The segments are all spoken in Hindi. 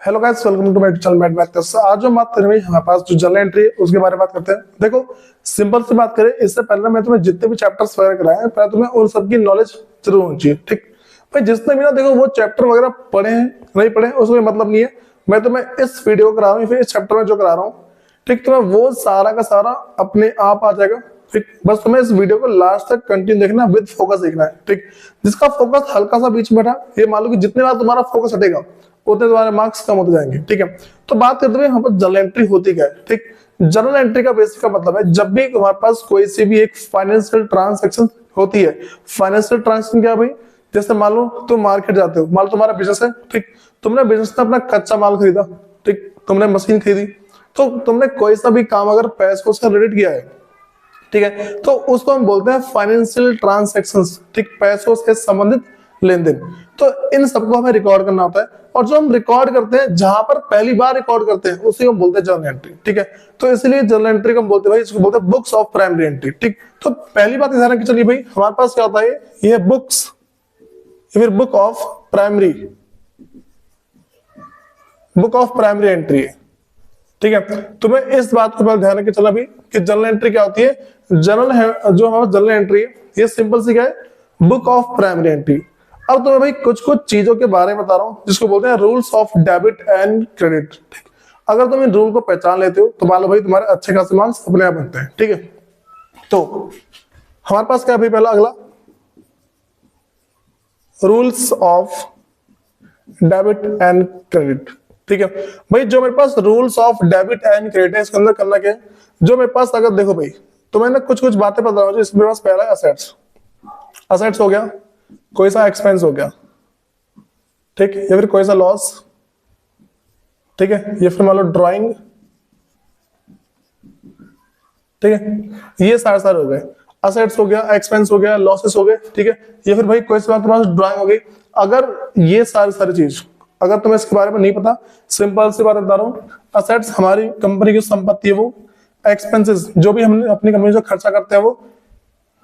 Hello guys, welcome to my channel math maths. आज जो बात करें भाई हमारे पास जो जर्नल एंट्री है उसके बारे में बात करते हैं। देखो सिंपल सी बात करें, इससे पहले मैं तुम्हें जितने भी चैप्टर्स वगैरह कराए हैं पहले तुम्हें उन सबकी नॉलेज जरूर होनी चाहिए। ठीक भाई, जिसने भी ना देखो वो चैप्टर वगैरह पढ़े हैं नहीं पढ़े उसमें मतलब नहीं है। मैं तुम्हें इस वीडियो करा रहा हूँ, फिर इस चैप्टर में जो करा रहा हूँ ठीक, तुम्हें वो सारा का सारा अपने आप आ जाएगा। ठीक, बस तुम्हें इस वीडियो को लास्ट तक कंटिन्यू देखना, विद फोकस देखना है। ठीक, जिसका फोकस हल्का सा बीच में बैठा, ये मान लो कि जितने बार तुम्हारा फोकस हटेगा उतने तुम्हारे मार्क्स कम होते जाएंगे। ठीक है, तो बात करते हुए यहाँ पर जर्नल एंट्री होती क्या है। ठीक, जर्नल एंट्री का बेसिक का मतलब है जब भी तुम्हारे पास कोई सी भी एक फाइनेंशियल ट्रांसैक्शन होती है। फाइनेंशियल ट्रांसैक्शन क्या भाई, जैसे मान लो तुम मार्केट जाते हो, मान लो तुम्हारा बिजनेस है। ठीक, तुमने बिजनेस में अपना कच्चा माल खरीदा, ठीक, तुमने मशीन खरीदी, तो तुमने कोई सा भी काम अगर पैसों से रिलेटेड किया है, ठीक है, तो उसको हम बोलते हैं फाइनेंशियल ट्रांसैक्शंस। ठीक, पैसों से संबंधित लेन देन। तो इन सबको हमें रिकॉर्ड करना होता है, और जो हम रिकॉर्ड करते हैं जहां पर पहली बार रिकॉर्ड करते हैं उसी को हम बोलते हैं जर्नल एंट्री। ठीक है, तो इसलिए जर्नल एंट्री को हम बोलते हैं भाई, इसको बोलते हैं बुक्स ऑफ प्राइमरी एंट्री। ठीक, तो पहली बात ध्यान रखिए, चलिए भाई हमारे पास क्या होता है, ये बुक्स या फिर बुक ऑफ प्राइमरी एंट्री है। ठीक है, तुम्हें इस बात को ध्यान रखिए चला भी कि जर्नल एंट्री क्या होती है। जर्नल है जो हमारा जर्नल एंट्री है, ये सिंपल सी क्या है, बुक ऑफ प्राइमरी एंट्री। अब तुम्हें भाई कुछ कुछ चीजों के बारे में बता रहा हूं जिसको बोलते हैं rules of debit and credit. अगर तुम इन रूल को पहचान लेते हो तो मान लो भाई तुम्हारे अच्छे खासे मार्क्स अपने आप बनते हैं। ठीक है, तो हमारे पास क्या है भाई, पहला अगला rules of debit and credit. ठीक है भाई, जो मेरे पास rules of debit and credit है इसके अंदर करना क्या है, जो मेरे पास अगर देखो भाई तो मैंने कुछ कुछ बातें बता रहा हूं। इसमें मेरे पास पहला असेट्स हो गया, कोई सा एक्सपेंस हो गया, ठीक, या फिर कोई सा लॉस, ठीक है, या फिर मान लो ड्राइंग, ठीक है, ये सारे हो गए। असेट्स हो गया, एक्सपेंस हो गया, लॉसेस हो गए, ठीक है, या फिर भाई कोई सा तुम्हारे पास ड्राइंग हो गई। अगर ये सारी चीज अगर तुम्हें इसके बारे में नहीं पता, सिंपल सी बात बता रहा हूँ, असेट्स हमारी कंपनी की संपत्ति है वो, एक्सपेंसेस जो भी हम अपनी कंपनी से खर्चा करते हैं वो,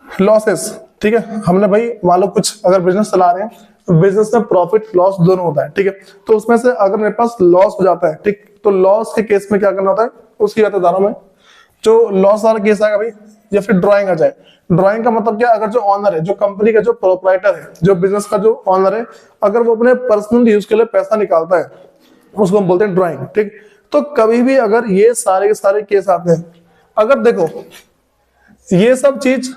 लॉसेस, ठीक है, हमने भाई मान लो कुछ अगर बिजनेस चला रहे हैं तो बिजनेस में प्रॉफिट लॉस दोनों होता है। ठीक है, तो उसमें से अगर मेरे पास लॉस हो जाता है, ठीक, तो लॉस के केस में क्या करना होता है उसकी बात बता रहा हूं मैं। जो लॉस वाला केस आएगा भाई, या फिर ड्राइंग आ जाए। ड्राइंग का मतलब क्या, अगर जो ऑनर है, जो कंपनी का जो प्रोप्राइटर है, जो बिजनेस का जो ऑनर है, अगर वो अपने पर्सनल यूज के लिए पैसा निकालता है उसको हम बोलते हैं ड्राइंग। ठीक, तो कभी भी अगर ये सारे के सारे केस आते हैं, अगर देखो ये सब चीज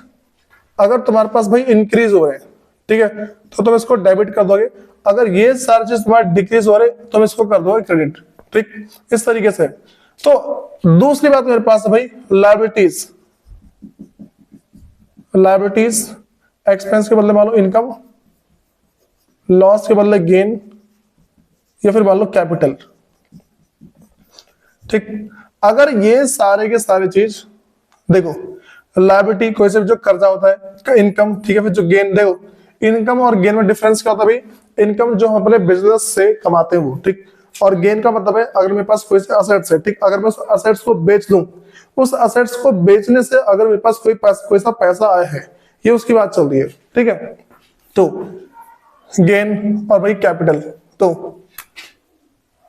अगर तुम्हारे पास भाई इंक्रीज हो रहे हैं, ठीक है, तो तुम इसको डेबिट कर दोगे। अगर ये सारी चीज तुम्हारे डिक्रीज हो रहे तुम इसको कर दोगे क्रेडिट। ठीक, इस तरीके से। तो दूसरी बात मेरे पास है भाई लायबिलिटीज, एक्सपेंस के बदले मान लो इनकम, लॉस के बदले गेन, या फिर मान लो कैपिटल। ठीक, अगर ये सारे के सारे चीज देखो, लायबिलिटी कोई से जो कर्जा होता है, इनकम, ठीक है, फिर जो गेन, देखो इनकम और गेन में डिफरेंस क्या होता है भाई, इनकम जो हम अपने बिजनेस से कमाते हैं वो, ठीक, और गेन का मतलब है अगर मेरे पास कोई से असेट्स है, ठीक, अगर मैं उस असेट्स को बेच दूं, उस असेट्स को बेचने से अगर मेरे पास कोई सा पैसा आया है, ये उसकी बात चल रही है। ठीक है, तो गेन और भाई कैपिटल। तो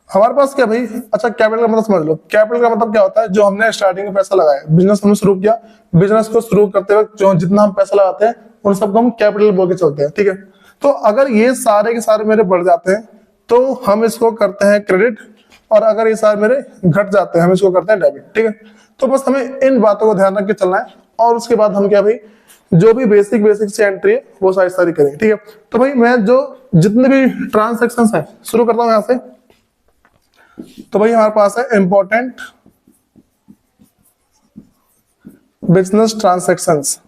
हमारे पास क्या भाई, अच्छा कैपिटल का मतलब समझ लो। कैपिटल का मतलब क्या होता है, जो हमने स्टार्टिंग में पैसा लगाया, बिजनेस हमने शुरू किया, बिजनेस को शुरू करते वक्त जो जितना हम पैसा लगाते हैं उन सबको हम कैपिटल बोल के चलते हैं। ठीक है, तो अगर ये सारे के सारे मेरे बढ़ जाते हैं तो हम इसको करते हैं क्रेडिट, और अगर ये सारे मेरे घट जाते हैं हम इसको करते हैं डेबिट। ठीक है, तो बस हमें इन बातों को ध्यान रख के चलना है, और उसके बाद हम क्या भाई जो भी बेसिक से एंट्री है वो सारी करेंगे। ठीक है, तो भाई मैं जो जितने भी ट्रांसेक्शन है शुरू करता हूँ यहाँ से। तो भाई हमारे पास है इंपॉर्टेंट बिजनेस ट्रांसैक्शंस।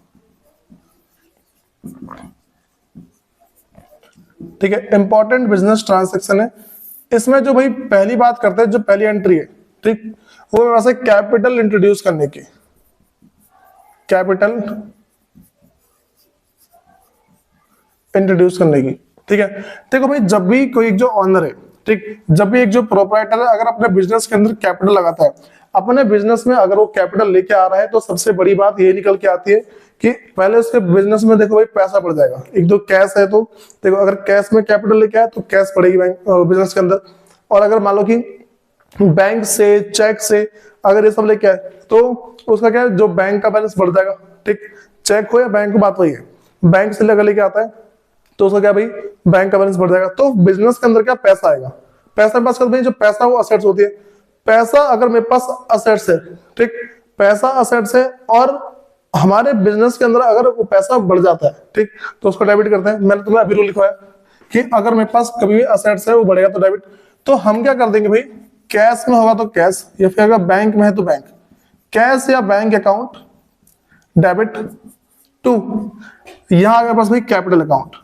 ठीक है, इंपॉर्टेंट बिजनेस ट्रांसैक्शन है। इसमें जो भाई पहली बात करते हैं, जो पहली एंट्री है, ठीक, वो मेरे पास है कैपिटल इंट्रोड्यूस करने की। कैपिटल इंट्रोड्यूस करने की। ठीक है, देखो भाई जब भी कोई जो ऑनर है, ठीक, जब भी एक जो प्रोप्राइटर है अगर अपने बिजनेस के अंदर कैपिटल लगाता है, अपने बिजनेस में अगर वो कैपिटल लेके आ रहा है, तो सबसे बड़ी बात ये निकल के आती है कि पहले उसके बिजनेस में देखो भाई पैसा बढ़ जाएगा। एक तो कैश है, तो देखो अगर कैश में कैपिटल लेके आए तो कैश पड़ेगी बैंक बिजनेस के अंदर। और अगर मान लो कि बैंक से, चेक से अगर ये सब लेके आए तो उसका क्या है, जो बैंक का बैलेंस बढ़ जाएगा। ठीक, चेक हो या बैंक को, बात वही है। बैंक से लेकर लेके आता है तो उसका क्या भाई, बैंक का बैलेंस बढ़ जाएगा। तो बिजनेस के अंदर क्या, पैसा आएगा। पैसा पास करते हैं, जो पैसा वो असेट्स होती है। पैसा अगर मेरे पास असेट्स है, ठीक, पैसा असेट्स है और हमारे बिजनेस के अंदर अगर वो पैसा बढ़ जाता है, ठीक, तो उसको डेबिट करते हैं। मैंने तुम्हें अभी रूल लिखवाया कि अगर मेरे पास कभी भी असेट्स है वो बढ़ेगा तो डेबिट। तो हम क्या कर देंगे भाई, कैश में होगा तो कैश, या फिर अगर बैंक में है तो बैंक, कैश या बैंक अकाउंट डेबिट टू, यहां आ गया पास भाई कैपिटल अकाउंट।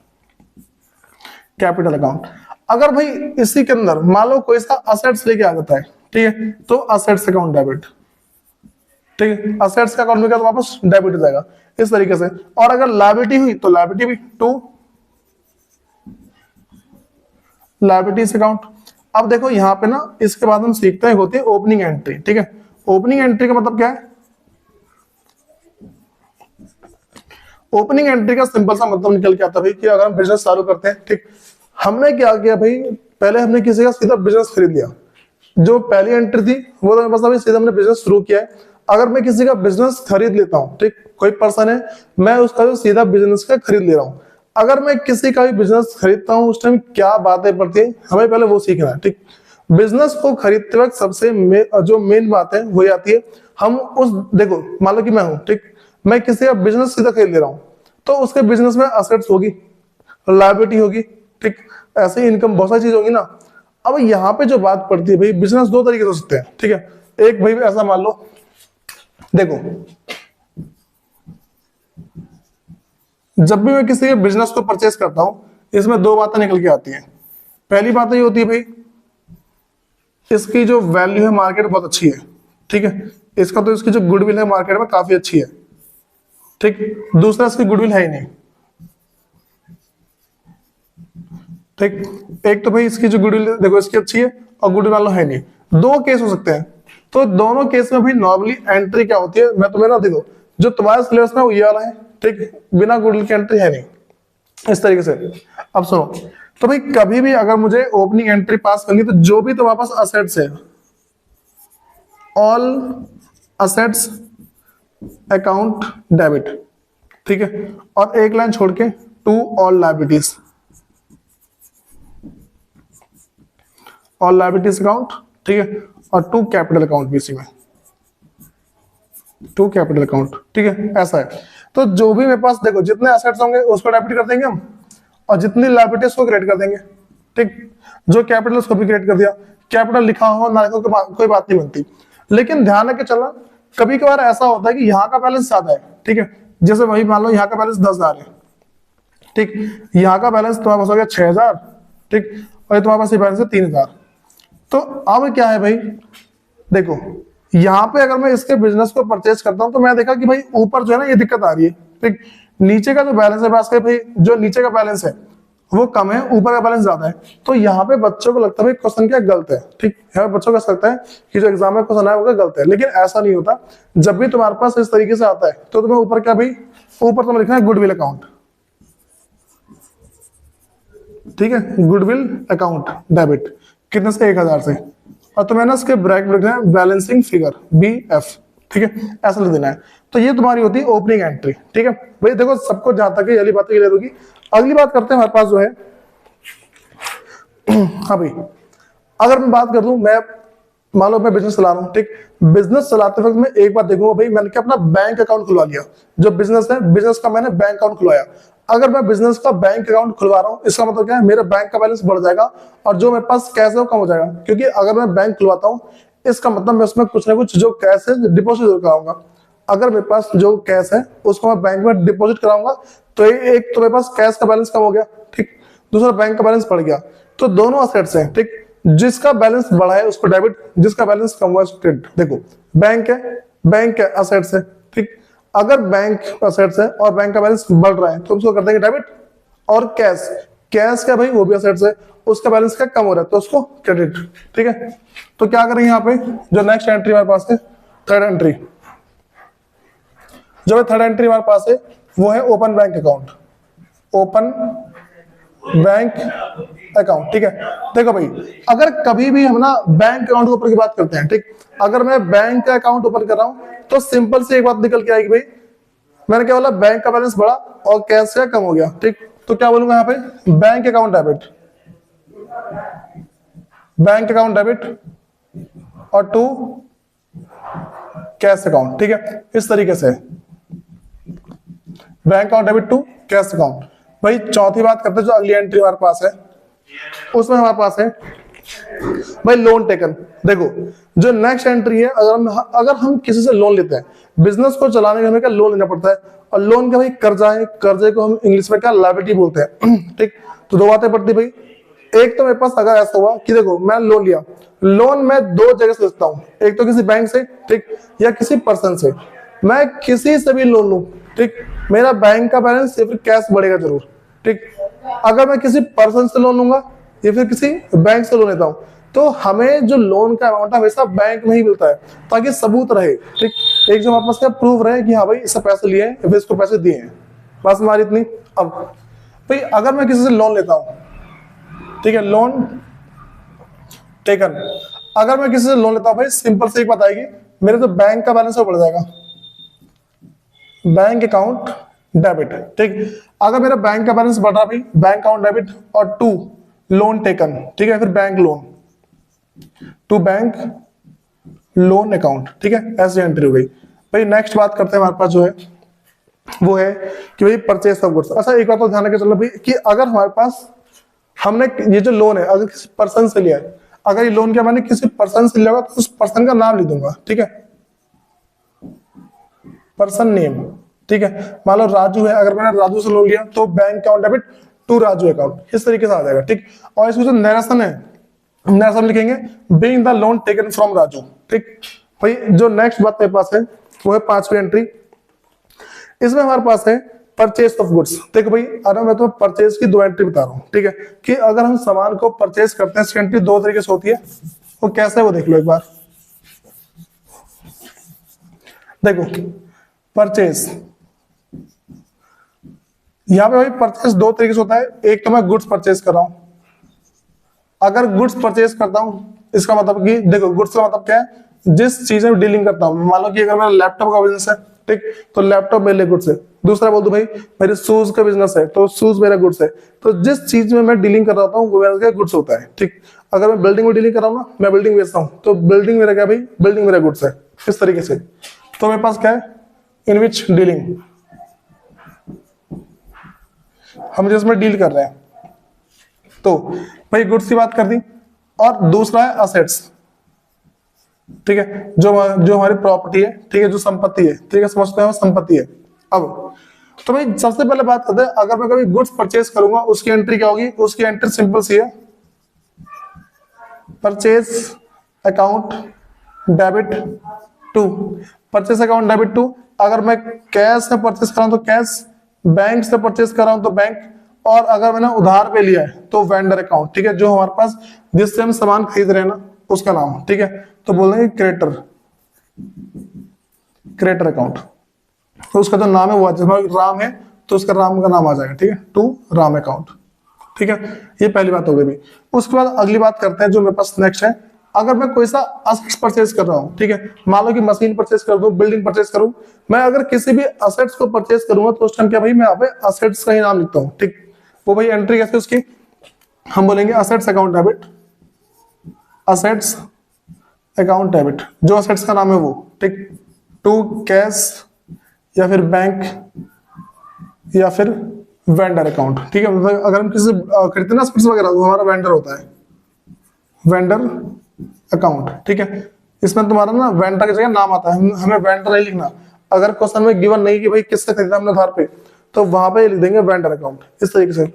कैपिटल अकाउंट अगर भाई इसी के अंदर मान लो कोई सा असेट्स लेके आ जाता है, ठीक है, तो असेट्स अकाउंट डेबिट। ठीक है, असेट्स का अकाउंट में क्या, तो वापस डेबिट हो जाएगा इस तरीके से। और अगर लायबिलिटी हुई तो लायबिलिटी भी टू लायबिलिटीज अकाउंट। अब देखो यहाँ पे ना, इसके बाद हम सीखते हैं, होती है ओपनिंग एंट्री। ठीक है, ओपनिंग एंट्री का मतलब क्या है, ओपनिंग एंट्री का सिंपल सा मतलब निकल के आता है भाई कि अगर हम बिजनेस चालू करते हैं, ठीक, हमने क्या किया भाई, पहले हमने किसी का सीधा बिजनेस खरीद लिया। जो पहली एंट्री थी वो तो बस अभी सीधा हमने बिजनेस शुरू किया है। अगर मैं किसी का बिजनेस खरीद लेता हूँ, ठीक, कोई पर्सन है, मैं उसका जो सीधा बिजनेस का खरीद ले रहा हूँ। अगर मैं किसी का भी बिजनेस खरीदता हूँ, उस टाइम क्या बातें पड़ती है हमें पहले वो सीखना है। ठीक, बिजनेस को खरीदते वक्त सबसे जो मेन बात है वो आती है, हम उस, देखो मान लो कि मैं हूँ, ठीक, मैं किसी का बिजनेस सीधा खरीद ले रहा हूँ, तो उसके बिजनेस में असेट्स होगी, लायबिलिटी होगी, ठीक, ऐसे इनकम बहुत सारी चीज होगी ना। अब यहाँ पे जो बात पड़ती है भाई, बिजनेस दो तरीके से हो सकते हैं। ठीक है, एक भाई ऐसा मान लो, देखो जब भी मैं किसी के बिजनेस को परचेस करता हूं, इसमें दो बातें निकल के आती हैं। पहली बात ये होती है भाई, इसकी जो वैल्यू है मार्केट बहुत अच्छी है। ठीक है, इसका तो इसकी जो गुडविल है मार्केट में काफी अच्छी है। ठीक, दूसरा इसकी गुडविल है ही नहीं। ठीक, एक तो भाई इसकी जो गुडविल देखो इसकी अच्छी है और गुडविल मान लो है नहीं। दो केस हो सकते हैं, तो दोनों केस में भाई नॉर्मली एंट्री क्या होती है, मैं तुम्हें ना देखो, जो तुम्हारे सिलेबस में वो ये वाला है, ठीक, बिना गुडविल की एंट्री है नहीं, इस तरीके से। अब सुनो, तो भाई कभी भी अगर मुझे ओपनिंग एंट्री पास करनी, तो जो भी तुम्हारे पास असेट्स है, ऑल असेट्स अकाउंट डेबिट, ठीक है, और एक लाइन छोड़ के to all liabilities, all liabilities account, ठीक है, और टू कैपिटल अकाउंट भी इसी में, टू कैपिटल अकाउंट। ठीक है, ऐसा है। तो जो भी मेरे पास देखो जितने एसेट्स होंगे उसको डेबिट कर देंगे हम, और जितनी लायबिलिटीज को क्रेडिट कर देंगे। ठीक, जो कैपिटल उसको भी क्रेडिट कर दिया। कैपिटल लिखा हो ना लिखा हो कोई बात नहीं बनती, लेकिन ध्यान रख के चलना, कभी कभार ऐसा होता है कि यहाँ का बैलेंस ज्यादा है। ठीक है, जैसे वही मान लो यहाँ का बैलेंस 10,000 है, ठीक, यहाँ का बैलेंस तुम्हारे पास हो गया 6,000, ठीक, और तुम्हारे पास ये बैलेंस है 3,000। तो अब क्या है भाई, देखो यहाँ पे अगर मैं इसके बिजनेस को परचेज करता हूँ, तो मैं देखा कि भाई ऊपर जो है ना ये दिक्कत आ रही है। ठीक, नीचे का जो बैलेंस है पास भाई, जो नीचे का बैलेंस है वो कम है, ऊपर का बैलेंस ज्यादा है। तो यहाँ पे बच्चों को लगता है भाई क्वेश्चन क्या गलत है। ठीक, यहाँ पे बच्चों को लगता है कि जो एग्जाम में क्वेश्चन है वो गलत है, लेकिन ऐसा नहीं होता। जब भी तुम्हारे पास इस तरीके से आता है तो तुम्हें ऊपर क्या भाई, ऊपर तुम्हें लिखना है गुडविल अकाउंट। ठीक है, गुडविल अकाउंट डेबिट कितने से, 1,000 से, और तुम्हें ना इसके ब्रैकेट में लिखना है बैलेंसिंग फिगर BF। ठीक है, ऐसा लिख देना है। तो ये तुम्हारी होती है ओपनिंग एंट्री। ठीक है भाई, देखो सबको जहां तक ये बात क्लियर होगी। अगली बात करते हैं, हमारे पास जो है हाँ भाई, अगर मैं बात कर दूं, मैं मान लो मैं बिजनेस चला रहा हूँ, ठीक, बिजनेस चलाते वक्त मैं एक बात देखूंगा भाई, मैंने क्या अपना बैंक अकाउंट खुलवा लिया। जो बिजनेस है, बिजनेस का मैंने बैंक अकाउंट खुलवाया। अगर मैं बिजनेस का बैंक अकाउंट खुलवा रहा हूँ, इसका मतलब क्या है, मेरे बैंक का बैलेंस बढ़ जाएगा और जो मेरे पास कैश है वो कम हो जाएगा। क्योंकि अगर मैं बैंक खुलवाता हूँ, इसका मतलब मैं उसमें कुछ ना कुछ जो कैश है डिपॉजिट जरूर कराऊंगा। अगर मेरे पास जो कैश है उसको मैं बैंक में डिपॉजिट कराऊंगा, तो एक तो मेरे पास कैश का बैलेंस कम हो गया, ठीक, दूसरा बैंक का बैलेंस बढ़ गया। तो दोनों असेट्स हैं, ठीक, जिसका बैलेंस बढ़ा है उसको डेबिट, जिसका बैलेंस कम हुआ है उसको क्रेडिट। देखो बैंक है, बैंक है असेट्स है, ठीक, अगर बैंक असेट्स है और बैंक का बैलेंस बढ़ रहा है तो उसको कर देंगे डेबिट। और कैश, कैश का भाई वो भी असेट्स है, उसका बैलेंस क्या कम हो रहा है तो उसको क्रेडिट। ठीक है, तो क्या करेंगे यहाँ पे, जो नेक्स्ट एंट्री हमारे पास है, थर्ड एंट्री, जो थर्ड एंट्री हमारे पास है वो है open bank account. Open bank account, ठीक है। देखो भाई, अगर कभी भी हम ना बैंक अकाउंट के ऊपर की बात करते हैं, ठीक, अगर मैं बैंक का अकाउंट ओपन कर रहा हूं तो सिंपल से एक बात निकल के आएगी भाई, मैंने क्या बोला, बैंक का बैलेंस बढ़ा और कैश का कम हो गया, ठीक। तो क्या बोलूंगा यहाँ पे, bank account debit, bank account debit और टू कैश अकाउंट, ठीक है। इस तरीके से bank account debit to cash account. भाई चौथी बात करते हैं, जो अगली एंट्री हमारे पास है, उसमें हमारे पास है भाई लोन टेकन। देखो जो नेक्स्ट एंट्री है, अगर हम किसी से लोन लेते हैं, बिजनेस को चलाने में हमें क्या लोन लेना पड़ता है, और लोन का भाई कर्जा है, कर्जे को हम इंग्लिश में क्या लायबिलिटी बोलते हैं, ठीक। तो दो बातें पड़ती भाई, एक तो मेरे पास अगर ऐसा हुआ कि देखो मैं लोन लिया, लोन मैं दो जगह से लेता हूँ, एक तो किसी बैंक से, ठीक, या किसी पर्सन से। मैं किसी से भी लोन लूं, ठीक, मेरा बैंक का बैलेंस या फिर कैश बढ़ेगा जरूर, ठीक। अगर मैं किसी पर्सन से लोन लूंगा या फिर किसी बैंक से लोन लेता हूं, तो हमें जो लोन का अमाउंट है हमेशा बैंक में ही मिलता है, ताकि सबूत रहे, ठीक। एक जो हमारे पास क्या प्रूफ रहे कि हाँ भाई इससे पैसे लिए हैं या फिर इसको पैसे दिए हैं, बस हमारी इतनी। अब भाई अगर मैं किसी से लोन लेता हूं, ठीक है, लोन टेकन, अगर मैं किसी से लोन लेता हूं भाई, सिंपल से एक बात आएगी, मेरे तो बैंक का बैलेंस बढ़ जाएगा, बैंक अकाउंट डेबिट, ठीक। अगर मेरा बैंक का बैलेंस बढ़ रहा भाई, बैंक अकाउंट डेबिट और टू लोन टेकन, ठीक है, फिर bank loan to bank loan account, ठीक है, ऐसी एंट्री हो गई। भाई नेक्स्ट बात करते हैं, हमारे पास जो है वो है कि भाई परचेस ऑफ गुड्स। अच्छा एक बात तो ध्यान रखिए चलो भाई, कि अगर हमारे पास हमने ये जो लोन है अगर किसी पर्सन से लिया है, अगर ये लोन क्या मैंने किसी पर्सन से लिया होगा तो उस पर्सन का नाम लिख दूंगा, ठीक है, पर्सन नेम, ठीक है। मान लो राजू है, अगर मैंने राजू से लोन लिया तो bank account debit to Raju account, इस तरीके से आ जाएगा, ठीक। और इसमें जो नरेशन है, नरेशन लिखेंगे being the loan taken from Raju, ठीक। भाई जो नेक्स्ट बात मेरे पास है वो है पांचवी एंट्री, इसमें हमारे पास है परचेस ऑफ गुड्स। देखो भाई, अरे मैं तुम्हें परचेस की दो एंट्री बता रहा हूँ, ठीक है, कि अगर हम सामान को परचेस करते हैं, इसकी एंट्री दो तरीके से होती है, वो कैसे है वो देख लो एक बार। देखो परचेस, यहां पे भाई परचेस दो तरीके से होता है, एक तो मैं गुड्स परचेस कर रहा हूं, अगर गुड्स परचेस करता हूं इसका मतलब कि देखो गुड्स का मतलब क्या है, जिस चीज में डीलिंग करता हूं, मान लो कि अगर मेरा लैपटॉप का बिजनेस है, ठीक, तो लैपटॉप मेरे लिए गुड्स है। दूसरा बोल दो भाई मेरे शूज का बिजनेस है, तो शूज मेरा गुड्स है। तो जिस चीज में मैं डीलिंग कर रहा हूँ वो मेरा क्या गुड्स होता है, ठीक। अगर मैं बिल्डिंग में डीलिंग कर रहा हूँ ना, मैं बिल्डिंग बेचता हूँ, तो बिल्डिंग मेरा क्या भाई, बिल्डिंग मेरा गुड्स है, इस तरीके से। तो मेरे पास क्या है, इन विच डीलिंग, हम जिसमें डील कर रहे हैं, तो भाई गुड्स की बात कर दी। और दूसरा है असेट्स, ठीक है, जो हमारी प्रॉपर्टी है, ठीक है, जो संपत्ति है, ठीक है, समझते हैं संपत्ति है। अब तो भाई सबसे पहले बात करते हैं, अगर मैं कभी गुड्स परचेस करूंगा उसकी एंट्री क्या होगी, उसकी एंट्री सिंपल सी है, purchase account debit to, purchase account debit to. अगर मैं कैश से परचेस कर रहा हूं तो कैश, बैंक से परचेस कर रहा हूं तो बैंक, और अगर मैंने उधार पे लिया है तो वेंडर अकाउंट, ठीक है, जो हमारे पास जिससे हम सामान खरीद रहे हैं ना उसका नाम, ठीक है। तो बोल देंगे क्रेडिटर, क्रेडिटर अकाउंट, तो उसका जो नाम है वो राम है तो उसका राम का नाम आ जाएगा, ठीक है, टू राम अकाउंट, ठीक है। ये पहली बात हो गई। उसके बाद अगली बात करते हैं जो मेरे पास नेक्स्ट है, अगर मैं कोई सा असेट्स परचेज कर रहा हूँ, ठीक है, मान लो कि मशीन परचेज कर दूं, बिल्डिंग परचेज करूं, मैं अगर किसी भी असेट्स को परचेज करूंगा तो उस टाइम क्या भाई मैं यहाँ पे असेट्स का ही नाम लिखता हूँ, ठीक। वो भाई एंट्री कैसे उसकी, हम बोलेंगे assets account debit, assets account debit, जो असेट्स का नाम है वो, ठीक, टू कैश या फिर बैंक या फिर वेंडर अकाउंट, ठीक है। अगर हम किसी खरीदते ना स्पेस वगैरह, वो हमारा वेंडर होता है, वेंडर अकाउंट, ठीक है। इसमें तुम्हारा ना वेंडर की जगह नाम आता है, हमें वेंडर नहीं लिखना। अगर क्वेश्चन में गिवन नहीं कि भाई किससे खरीदा हमने उधार पे, तो वहां पे लिख देंगे वेंडर अकाउंट, इस तरीके से।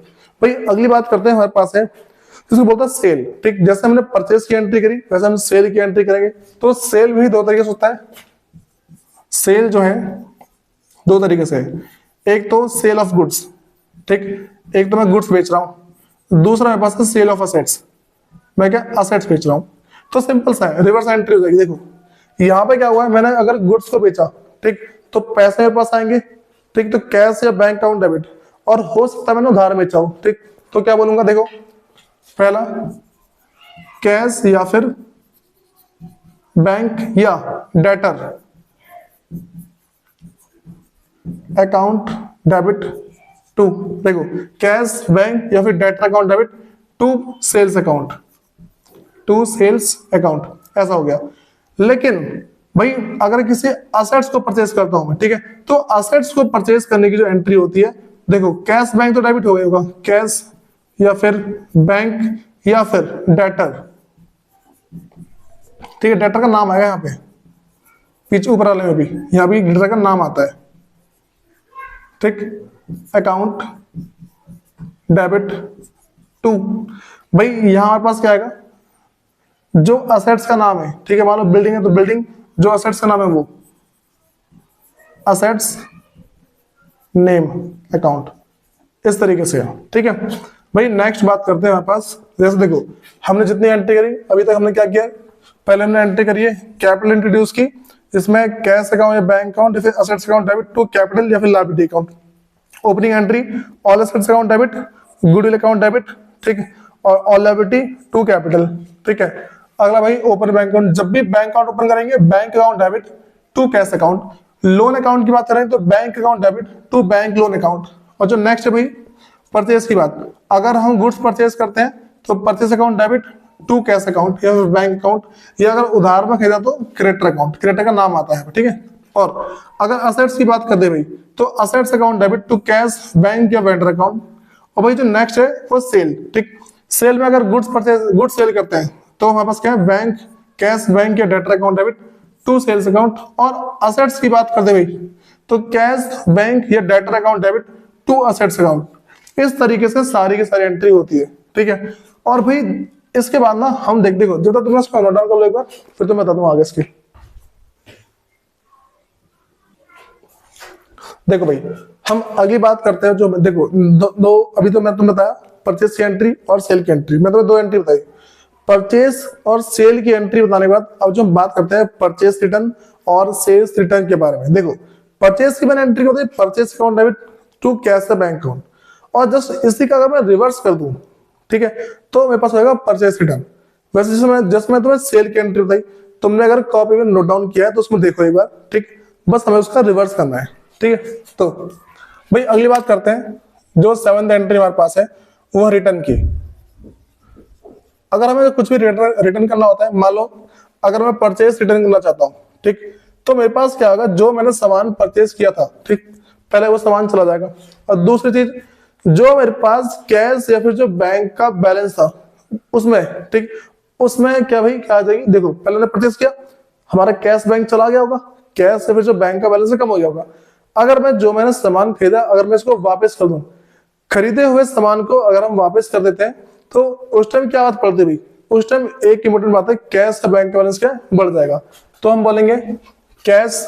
भाई अगली बात करते हैं, हमारे पास है जिसको बोलता है सेल, ठीक। जैसे हमने परचेस की एंट्री करी वैसे हम सेल की एंट्री करेंगे। तो सेल भी दो तरीके से होता है, सेल जो है दो तरीके से है, एक तो सेल ऑफ गुड्स, ठीक, एक तो मैं गुड्स बेच रहा हूं, दूसरा मेरे पास है सेल ऑफ असेट्स, मैं क्या असेट्स बेच रहा हूं। तो सिंपल सा है, रिवर्स एंट्री हो जाएगी। देखो यहाँ पे क्या हुआ है, मैंने अगर गुड्स को बेचा, ठीक, तो पैसे मेरे पास आएंगे, ठीक, तो कैश या बैंक अकाउंट डेबिट, और हो सकता है मैंने उधार बेचा हूं, ठीक। तो क्या बोलूंगा, देखो पहला कैश या फिर बैंक या डेटर अकाउंट डेबिट टू, देखो कैश बैंक या फिर debtor account debit to sales account, to sales account, ऐसा हो गया। लेकिन भाई अगर किसी असेट्स को परचेज करता हूं मैं, ठीक है, तो असेट्स को परचेज करने की जो एंट्री होती है, देखो कैश बैंक तो डेबिट हो गया होगा, कैश या फिर बैंक या फिर डेटर, ठीक है, डेटर का नाम आएगा यहाँ पे पीछे ऊपर वाले में भी, यहाँ भी डेटर का नाम आता है, ठीक, अकाउंट डेबिट टू, भाई यहां हमारे पास क्या आएगा, जो असेट्स का नाम है, ठीक है, मान लो बिल्डिंग है तो बिल्डिंग, जो असेट्स का नाम है वो असेट्स नेम अकाउंट, इस तरीके से, ठीक है। भाई नेक्स्ट बात करते हैं हमारे पास, जैसे देखो हमने जितनी एंट्री करी अभी तक, हमने क्या किया, पहले हमने एंट्री करी है कैपिटल इंट्रोड्यूस की, इसमें कैश अकाउंट या बैंक अकाउंट या फिर assets account debit to capital या फिर liability account, opening entry all assets account debit, goodwill account debit, ठीक, और ऑल लायबिलिटी टू कैपिटल, ठीक है। अगला भाई ओपन बैंक अकाउंट, जब भी बैंक अकाउंट ओपन करेंगे bank account debit to cash account, loan account की बात करें तो bank account debit to bank loan account, और जो नेक्स्ट है भाई परचेज की बात, अगर हम गुड्स परचेज करते हैं तो purchase account debit to cash account या फिर बैंक अकाउंट, या अगर उधार में खरीदा तो क्रेडिटर अकाउंट, क्रेडिटर का नाम आता है, ठीक है। और अगर असेट्स की बात करते हैं भाई तो assets account debit to cash bank या वेंडर अकाउंट, और भाई जो नेक्स्ट है वो सेल, ठीक, सेल में अगर गुड्स सेल करते हैं तो हमारे पास क्या है, बैंक कैश बैंक या debtor account debit to sales account, और असेट्स की बात करते हैं भाई तो कैश बैंक या debtor account debit to assets account, इस तरीके से सारी की सारी एंट्री होती है, ठीक है। और भाई इसके बाद ना हम देखो जब तक तुम्हें इसको नोट डाउन कर लो एक बार, फिर तो मैं बता दूं आगे इसकी। देखो भाई हम अगली बात करते हैं, जो देखो दो अभी तो मैं तुम्हें बताया परचेज की एंट्री और सेल की एंट्री, मैं तुम्हें दो एंट्री बताई, परचेज और सेल की एंट्री बताने के बाद अब जो हम बात करते हैं परचेज रिटर्न और सेल्स रिटर्न के बारे में। देखो परचेज की मैंने एंट्री होती है purchase account debit to cash bank account, और जस्ट इसी का अगर मैं रिवर्स कर दूं, ठीक है, तो मेरे पास होगा परचेज रिटर्न। वैसे जैसे मैं तुम्हें सेल की एंट्री बताई, तुमने अगर कॉपी में नोट डाउन किया है तो उसमें देखो एक बार, ठीक, बस हमें उसका रिवर्स करना है, ठीक है। तो भाई अगली बात करते हैं, जो 7th एंट्री हमारे पास है वो रिटर्न की। अगर हमें कुछ भी रिटर्न करना होता है, मान लो अगर मैं परचेज रिटर्न करना चाहता हूँ, ठीक, तो मेरे पास क्या होगा, जो मैंने सामान परचेज किया था, ठीक, पहले वो सामान चला जाएगा, और दूसरी चीज जो मेरे पास कैश या फिर जो बैंक का बैलेंस था उसमें, ठीक, उसमें क्या भाई क्या आ जाएगी, देखो पहले मैंने परचेज किया, हमारा कैश बैंक चला गया होगा, कैश या फिर जो बैंक का बैलेंस है कम हो गया होगा। अगर मैं जो मैंने सामान खरीदा अगर मैं इसको वापस कर दूं, खरीदे हुए सामान को अगर हम वापस कर देते हैं तो उस टाइम क्या बात पड़ती भाई, उस टाइम एक इंपॉर्टेंट बात है, कैश का बैंक का बैलेंस क्या बढ़ जाएगा, तो हम बोलेंगे कैश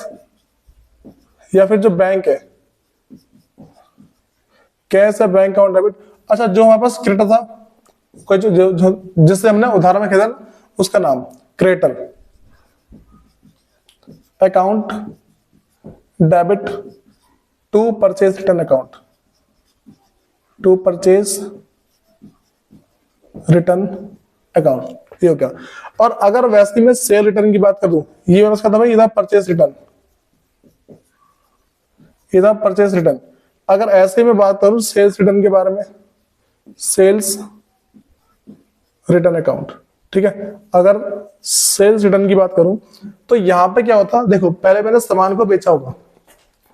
या फिर जो बैंक है, कैश या बैंक अकाउंट डेबिट। अच्छा जो हमारे पास क्रेडिटर था, कोई जिससे हमने उधार में खरीदा उसका नाम creditor account debit to purchase return account, to purchase return account, ये हो गया। और अगर वैसे मैं सेल रिटर्न की बात कर दूं, ये मैंने कहा था भाई इधर परचेज रिटर्न, इधर परचेज रिटर्न। अगर ऐसे में बात करूं सेल्स रिटर्न के बारे में, सेल्स रिटर्न अकाउंट, ठीक है, अगर सेल्स रिटर्न की बात करूं तो यहां पे क्या होता है, देखो पहले मैंने सामान को बेचा होगा,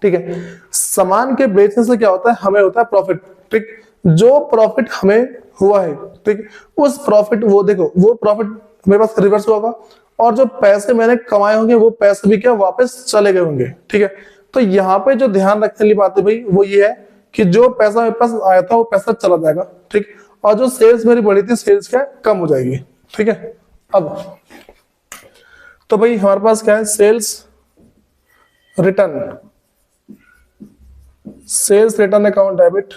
ठीक है, सामान के बेचने से क्या होता है, हमें होता है प्रॉफिट, ठीक, जो प्रॉफिट हमें हुआ है, ठीक, उस प्रॉफिट वो देखो वो प्रॉफिट मेरे पास रिवर्स हुआ होगा, और जो पैसे मैंने कमाए होंगे वो पैसे भी क्या वापस चले गए होंगे, ठीक है। तो यहाँ पे जो ध्यान रखने वाली बात है भाई वो ये है कि जो पैसा मेरे पास आया था वो पैसा चला जाएगा, ठीक, और जो सेल्स मेरी बढ़ी थी सेल्स क्या कम हो जाएगी, ठीक है। अब तो भाई हमारे पास क्या है, sales return, sales return account debit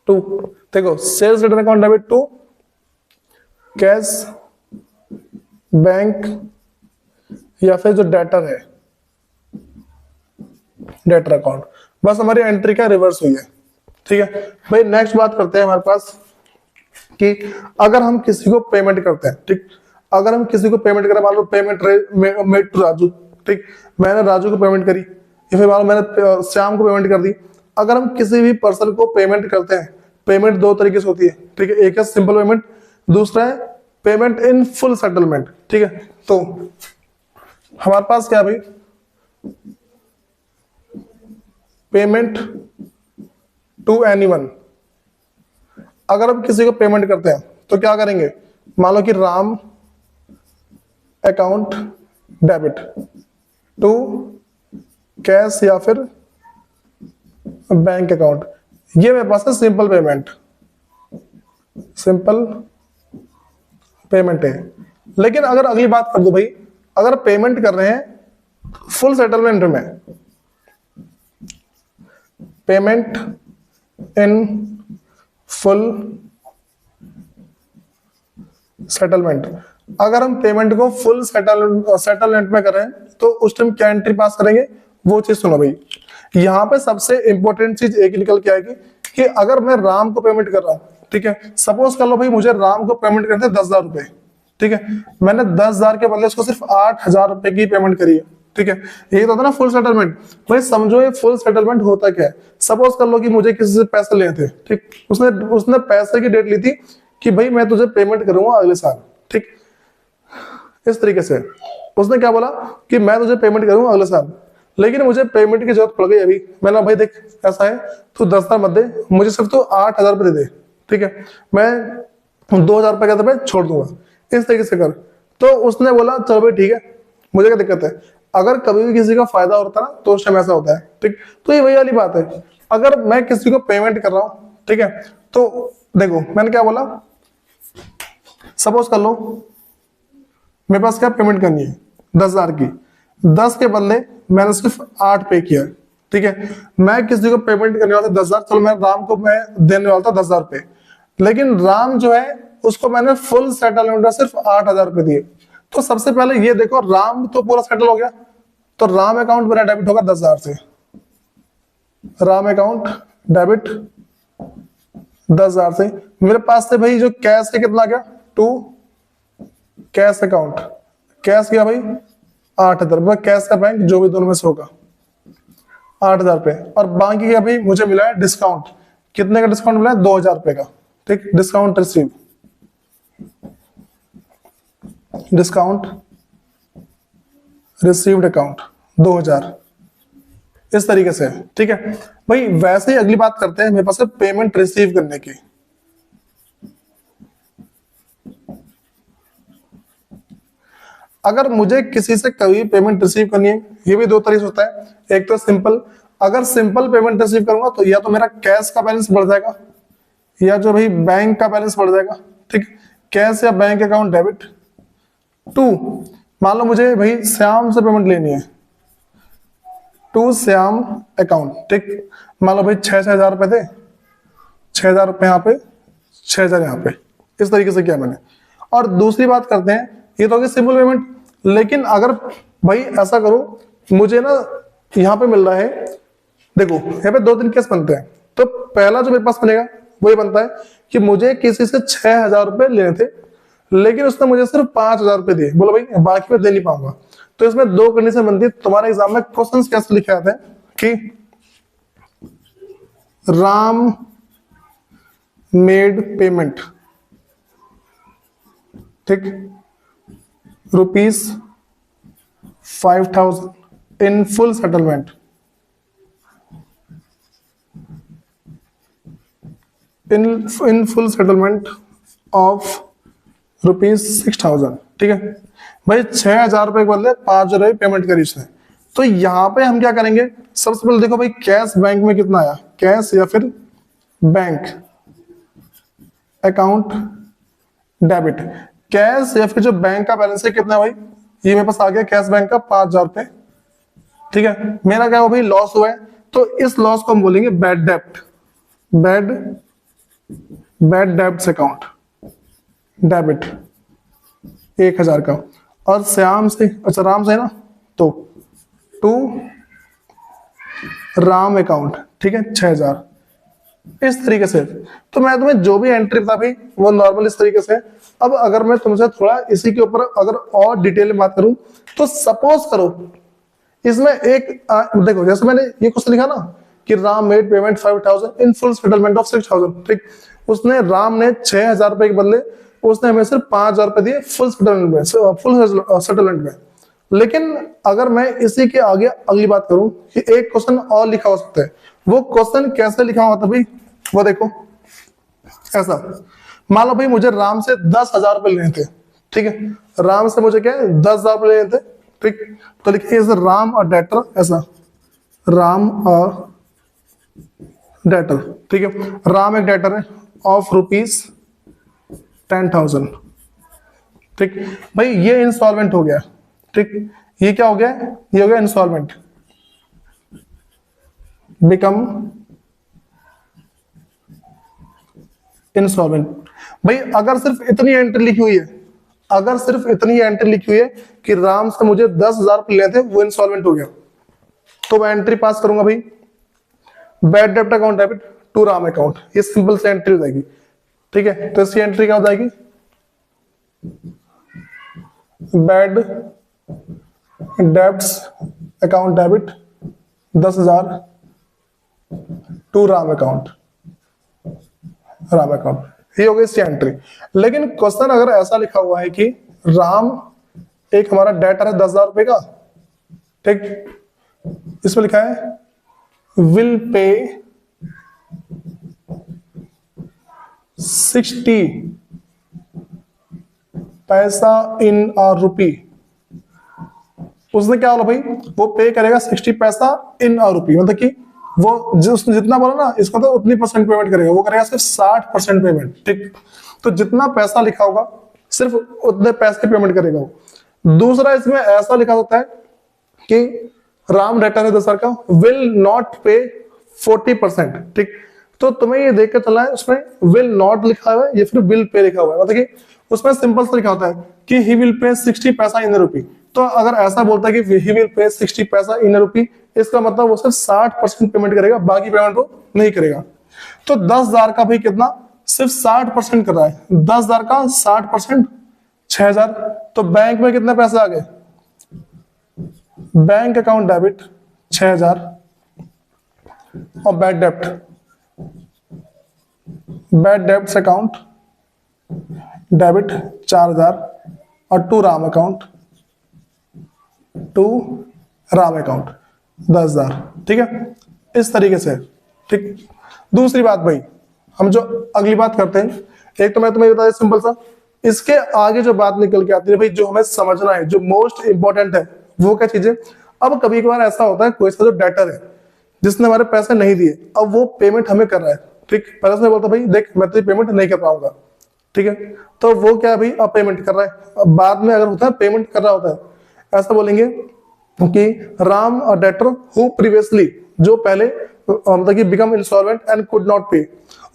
to, देखो sales return account debit to cash bank या फिर जो डेटर है डेटर अकाउंट, बस हमारी एंट्री का रिवर्स हुई है, ठीक है। भाई नेक्स्ट बात करते हैं हमारे पास कि अगर हम किसी को पेमेंट करते हैं, ठीक, अगर हम किसी को पेमेंट करें, मान लो पेमेंट मेड टू राजू, ठीक, मैंने राजू को पेमेंट करी, या फिर मान लो मैंने श्याम को पेमेंट कर दी। अगर हम किसी भी पर्सन को पेमेंट करते हैं, पेमेंट दो तरीके से होती है, ठीक है, एक है सिंपल पेमेंट, दूसरा है पेमेंट इन फुल सेटलमेंट, ठीक है। तो हमारे पास क्या है भाई, पेमेंट टू एनीवन। अगर हम किसी को पेमेंट करते हैं तो क्या करेंगे, मान लो कि Ram account debit to cash या फिर बैंक अकाउंट, ये मेरे पास है सिंपल पेमेंट, सिंपल पेमेंट है। लेकिन अगर अगली बात कर दो भाई, अगर पेमेंट कर रहे हैं फुल सेटलमेंट में, पेमेंट इन फुल सेटलमेंट, अगर हम पेमेंट को फुल सेटलमेंट में करें तो उस टाइम क्या एंट्री पास करेंगे, वो चीज सुनो भाई। यहां पे सबसे इंपॉर्टेंट चीज एक निकल के आएगी कि अगर मैं राम को पेमेंट कर रहा हूं, ठीक है, सपोज कर लो भाई मुझे राम को पेमेंट करते 10,000 रुपए, ठीक है, मैंने 10,000 के बदले उसको सिर्फ 8,000 रुपए की पेमेंट करी है, ठीक है, यही तो होता है ना फुल सेटलमेंट। भाई समझो ये फुल सेटलमेंट होता क्या है, सपोज कर लो कि मुझे किसी से पैसे लेने थे, ठीक, उसने पैसे की डेट ली थी कि भाई मैं तुझे पेमेंट करूंगा अगले साल, ठीक, इस तरीके से उसने क्या बोला कि मैं तुझे पेमेंट करूंगा अगले साल, लेकिन मुझे पेमेंट की जरूरत पड़ गई अभी। मैंने भाई देख ऐसा है, तू 10,000 मत दे, मुझे सिर्फ तू 8,000 रुपए दे दे, ठीक है, मैं 2,000 रुपए कहते मैं छोड़ दूंगा, इस तरीके से कर। तो उसने बोला चल भाई ठीक है, मुझे क्या दिक्कत है। अगर कभी भी किसी का फायदा होता है ना तो उस टाइम ऐसा होता है, ठीक। तो ये वही वाली बात है, अगर मैं किसी को पेमेंट कर रहा हूं, ठीक है, तो देखो मैंने क्या बोला, सपोज कर लो मेरे पास क्या पेमेंट करनी है 10,000 की, 10 के बदले मैंने सिर्फ 8 पे किया, ठीक है। मैं किसी को पेमेंट करने वाला था 10,000, चलो मैं राम को मैं देने वाला था 10,000 रुपए, लेकिन राम जो है उसको मैंने फुल सेटलमेंट सिर्फ 8,000 रुपए दिए। तो सबसे पहले ये देखो, राम तो पूरा सेटल हो गया, तो राम अकाउंट मेरा डेबिट होगा 10,000 से, राम अकाउंट डेबिट 10,000 से। मेरे पास से भाई जो कैश है कितना गया, टू कैश अकाउंट, कैश गया भाई 8,000 रुपए, कैश का बैंक जो भी दोनों में से होगा 8,000 रुपए, और बाकी का भाई मुझे मिला है डिस्काउंट, कितने का डिस्काउंट मिला है 2,000 रुपए का, ठीक, discount receive, discount received account 2,000, इस तरीके से, ठीक है भाई। वैसे ही अगली बात करते हैं मेरे पास पेमेंट रिसीव करने की। अगर मुझे किसी से कभी पेमेंट रिसीव करनी है, ये भी दो तरीके से होता है, एक तो सिंपल, अगर सिंपल पेमेंट रिसीव करूंगा तो या तो मेरा कैश का बैलेंस बढ़ जाएगा या जो भाई बैंक का बैलेंस बढ़ जाएगा, ठीक, कैश या बैंक अकाउंट डेबिट टू, मान लो मुझे भाई श्याम से पेमेंट लेनी है, टू श्याम अकाउंट, ठीक, मान लो भाई 6,000 रुपए थे, 6,000 रुपए यहाँ पे, 6,000 यहाँ पे, इस तरीके से किया मैंने। और दूसरी बात करते हैं, ये तो होगी सिंपल पेमेंट, लेकिन अगर भाई ऐसा करो, मुझे ना यहाँ पे मिल रहा है, देखो यहाँ पे 2-3 केस बनते हैं। तो पहला जो मेरे पास बनेगा वो ये बनता है कि मुझे किसी से 6,000 रुपए लेने थे, लेकिन उसने मुझे सिर्फ 5,000 रुपए दिए, बोलो भाई बाकी मैं दे नहीं पाऊंगा। तो इसमें दो कंडीशन बनती है। तुम्हारे एग्जाम में क्वेश्चंस कैसे लिखे आते हैं कि राम मेड पेमेंट, ठीक, ₹5,000 in full settlement, in full settlement of ₹6,000, ठीक है भाई। 6,000 रुपए के बदले 5,000 रुपए पेमेंट करी उसने। तो यहां पे हम क्या करेंगे, सबसे पहले देखो भाई कैश बैंक में कितना आया, कैश या फिर बैंक अकाउंट डेबिट, कैश या फिर जो बैंक का बैलेंस है कितना भाई, ये मेरे पास आ गया कैश बैंक का 5,000 रुपए, ठीक है। मेरा क्या हुआ भाई, लॉस हुआ है, तो इस लॉस को हम बोलेंगे बैड डेप्ट, बैड डेब्ट्स अकाउंट डेबिट 1,000 का। और श्याम से, अच्छा राम से है ना, तो टू राम अकाउंट, ठीक है 6,000, इस तरीके से। तो मैं तुम्हें जो भी एंट्री बता भाई वो नॉर्मल इस तरीके से। अब अगर मैं तुमसे थोड़ा इसी के ऊपर अगर और डिटेल में बात करूं, तो सपोज करो इसमें एक देखो जैसे मैंने ये क्वेश्चन लिखा ना कि Ram made payment 5000 in full settlement of 6000, ठीक। उसने राम ने 6000 रुपए के बदले उसने हमें सिर्फ 5000 रुपए दिए फुल सेटलमेंट में, फुल सेटलमेंट में। लेकिन अगर मैं इसी के आगे अगली बात करूं कि एक क्वेश्चन और लिखा हो सकता है, वो क्वेश्चन कैसे लिखा हुआ था भाई, वो देखो ऐसा। मान लो भाई मुझे राम से 10,000 रुपए लेने थे, ठीक है। राम से मुझे क्या है 10,000 रुपए लेने थे, ठीक। तो लिखिए इसे राम और डेटर, ऐसा राम और डेटर, ठीक है। राम एक डेटर है ऑफ ₹10,000, ठीक। भाई ये इंस्टॉलमेंट हो गया, ठीक। ये क्या हो गया, ये हो गया इंस्टॉलमेंट, बिकम इंस्टॉलमेंट। भाई अगर सिर्फ इतनी एंट्री लिखी हुई है, अगर सिर्फ इतनी एंट्री लिखी हुई है कि राम से मुझे 10,000 रुपए लेने थे, वो इंस्टॉलमेंट हो गया, तो मैं एंट्री पास करूंगा भाई, बैड डेब्ट account debit to Ram account. ये सिंपल से एंट्री हो जाएगी, ठीक है। तो इसकी एंट्री क्या हो जाएगी, bad debts account debit 10,000 to Ram account, Ram account. ये हो गई इसकी एंट्री। लेकिन क्वेश्चन अगर ऐसा लिखा हुआ है कि राम एक हमारा डेटर है 10,000 रुपए का, ठीक। इसमें लिखा है विल पे 60 पैसा इन अ रुपी। उसने क्या बोला भाई, वो पे करेगा 60 पैसा इन अ रुपी, मतलब कि वो उसने जितना बोला ना इसको तो उतनी परसेंट पेमेंट करेगा, वो करेगा सिर्फ 60% पेमेंट, ठीक। तो जितना पैसा लिखा होगा सिर्फ उतने पैसे की पेमेंट करेगा वो। दूसरा इसमें ऐसा लिखा होता है कि राम डेटर है 10,000 का, विल नॉट पे 40%, ठीक। तो तुम्हें ये देख कर चलना है उसमें विल नॉट लिखा हुआ है या फिर विल पे लिखा हुआ है, मतलब कि उसमें सिंपल से लिखा होता है कि ही विल पे 60 पैसा इन रुपी। तो अगर ऐसा बोलता है कि ही विल पे 60 पैसा इन रुपी, इसका मतलब वो सिर्फ 60% पेमेंट करेगा, बाकी पेमेंट वो नहीं करेगा। तो 10,000 का भाई कितना, सिर्फ 60% कर रहा है। 10,000 का 60% 6,000। तो बैंक में कितने पैसे आ गए, बैंक अकाउंट डेबिट 6,000 और बैड डेब्ट्स अकाउंट डेबिट 4,000 और टू राम अकाउंट 10,000, ठीक है। इस तरीके से, ठीक। दूसरी बात भाई, हम जो अगली बात करते हैं, एक तो मैं तुम्हें बता सिंपल सा, इसके आगे जो बात निकल के आती है भाई, जो हमें समझना है, जो मोस्ट इंपॉर्टेंट है, वो क्या चीज है। अब कभी कभार ऐसा होता है कोई सा जो डेटर है जिसने हमारे पैसे नहीं दिए, अब वो पेमेंट हमें कर रहा है, ठीक। पहले उसने बोलता भाई देख मैं तेरी पेमेंट नहीं कर पाऊंगा, ठीक है। तो वो क्या है भाई, अब पेमेंट कर रहा है। अब बाद में अगर होता है पेमेंट कर रहा होता है, ऐसा बोलेंगे कि राम और डेटर हु प्रीवियसली, जो पहले मतलब कि become installment and could not pay,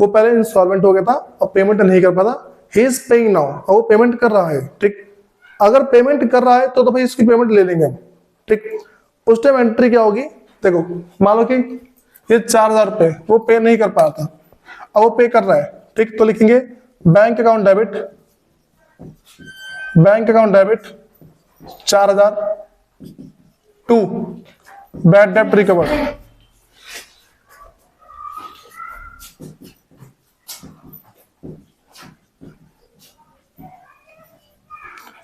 वो पहले इंस्टॉलमेंट हो गया था और पेमेंट नहीं कर पाता, ही इज पेइंग नाउ, और वो पेमेंट कर रहा है, ठीक। अगर पेमेंट कर रहा है तो भाई इसकी पेमेंट ले लेंगे हम, ठीक। उस टाइम एंट्री क्या होगी, देखो मान लो कि ये 4,000 रुपए वो पे नहीं कर पाया था, अब वो पे कर रहा है, ठीक। तो लिखेंगे bank account debit 4,000 to bad डेब्ट रिकवर्ड,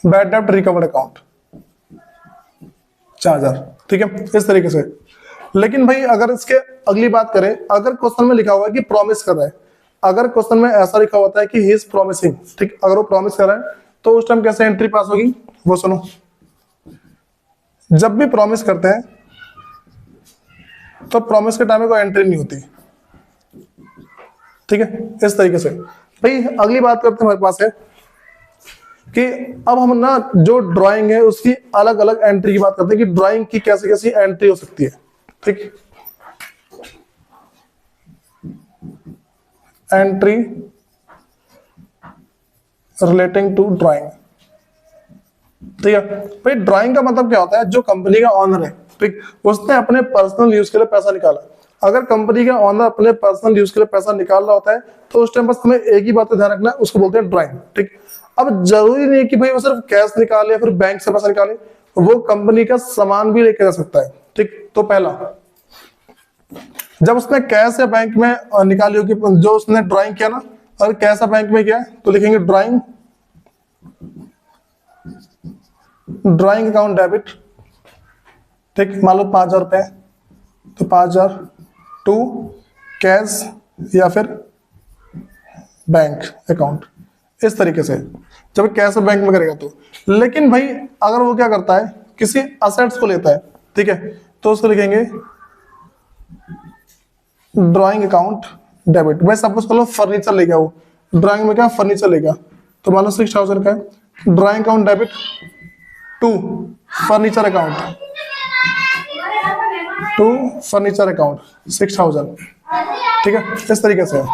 बैड डेब्ट रिकवर्ड अकाउंट 4,000, ठीक है। इस तरीके से। लेकिन भाई अगर इसके अगली बात करें, अगर क्वेश्चन में लिखा हुआ है कि प्रॉमिस कर रहा है, अगर क्वेश्चन में ऐसा लिखा होता है कि ही इज प्रॉमिसिंग, ठीक। अगर वो प्रॉमिस कर रहा है तो उस टाइम कैसे एंट्री पास होगी, वो सुनो। जब भी प्रॉमिस करते हैं तो प्रॉमिस के टाइम में कोई एंट्री नहीं होती, ठीक है। इस तरीके से भाई अगली बात करते हैं, हमारे पास है कि अब हम ना जो ड्राइंग है उसकी अलग अलग एंट्री की बात करते हैं कि ड्राइंग की कैसी कैसी एंट्री हो सकती है, ठीक। एंट्री रिलेटिंग टू ड्राइंग, ठीक है। भाई ड्राइंग का मतलब क्या होता है, जो कंपनी का ऑनर है, ठीक, उसने अपने पर्सनल यूज के लिए पैसा निकाला। अगर कंपनी का ऑनर अपने पर्सनल यूज के लिए पैसा निकाल रहा होता है तो उस टाइम बस हमें एक ही बात का ध्यान रखना है, उसको बोलते हैं ड्राइंग। ठीक, अब जरूरी नहीं है कि भाई वो सिर्फ कैश निकाले या फिर बैंक से पैसा निकाले, वो कंपनी का सामान भी लेके जा सकता है। ठीक, तो पहला, जब उसने कैश या बैंक में निकाली होगी, जो उसने ड्राइंग किया ना, अगर कैश या बैंक में किया है तो लिखेंगे ड्राइंग, ड्राइंग अकाउंट डेबिट। ठीक, मान लो 5,000 रुपए, तो 5,000 टू कैश या फिर बैंक अकाउंट, इस तरीके से जब कैश बैंक में करेगा तो। लेकिन भाई अगर वो क्या करता है, किसी असेट्स को लेता है, ठीक है, तो उसको लिखेंगे ड्राइंग अकाउंट डेबिट। भाई सपोज कर लो फर्नीचर ले गया, वो ड्राइंग में क्या फर्नीचर ले गया, तो मान लो 6,000 का है, drawing account debit to furniture account, to furniture account 6,000। ठीक है, इस तरीके से है।